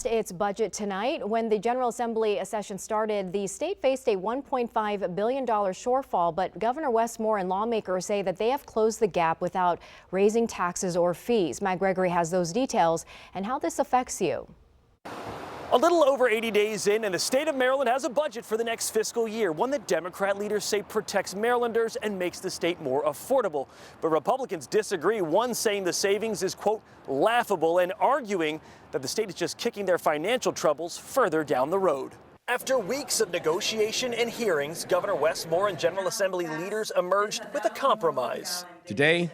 passed its budget tonight. When the General Assembly session started, the state faced a $1.5 billion shortfall, but Governor Wes Moore and lawmakers say that they have closed the gap without raising taxes or fees. Matt Gregory has those details and how this affects you. A little over 80 days in, and the state of Maryland has a budget for the next fiscal year, one that Democrat leaders say protects Marylanders and makes the state more affordable. But Republicans disagree, one saying the savings is, quote, laughable, and arguing that the state is just kicking their financial troubles further down the road. After weeks of negotiation and hearings, Governor Wes Moore and General Assembly leaders emerged with a compromise. Today,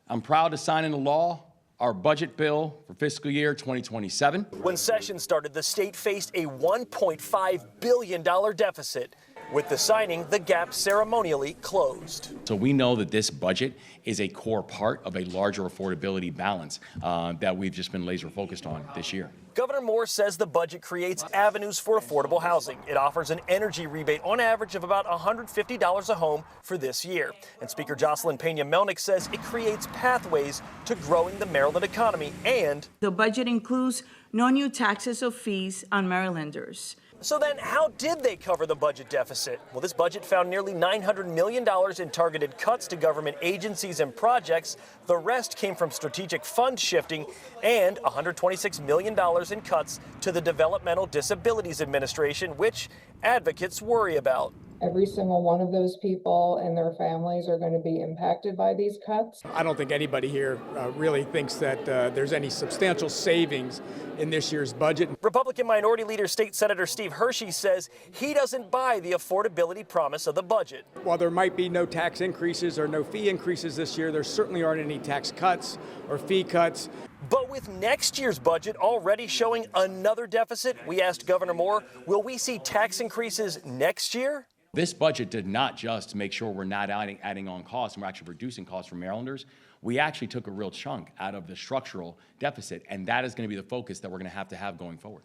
I'm proud to sign into law our budget bill for fiscal year 2027. When session started, the state faced a $1.5 billion deficit. With the signing, the gap ceremonially closed. So we know that this budget is a core part of a larger affordability balance that we've just been laser focused on this year. Governor Moore says the budget creates avenues for affordable housing. It offers an energy rebate on average of about $150 a home for this year. And Speaker Jocelyn Pena-Melnick says it creates pathways to growing the Maryland economy, and the budget includes no new taxes or fees on Marylanders. So then how did they cover the budget deficit? Well, this budget found nearly $900 million in targeted cuts to government agencies and projects. The rest came from strategic fund shifting and $126 million in cuts to the Developmental Disabilities Administration, which advocates worry about. Every single one of those people and their families are going to be impacted by these cuts. I don't think anybody here really thinks that there's any substantial savings in this year's budget. Republican Minority Leader State Senator Steve Hershey says he doesn't buy the affordability promise of the budget. While there might be no tax increases or no fee increases this year, there certainly aren't any tax cuts or fee cuts. But with next year's budget already showing another deficit, we asked Governor Moore, will we see tax increases next year? This budget did not just make sure we're not adding on costs and we're actually reducing costs for Marylanders. We actually took a real chunk out of the structural deficit, and that is going to be the focus that we're going to have going forward.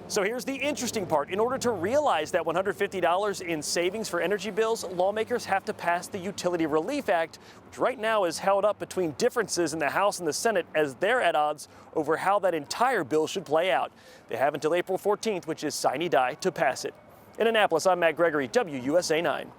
So here's the interesting part. In order to realize that $150 in savings for energy bills, lawmakers have to pass the Utility Relief Act, which right now is held up between differences in the House and the Senate as they're at odds over how that entire bill should play out. They have until April 14th, which is sine die, to pass it. In Annapolis, I'm Matt Gregory, WUSA 9.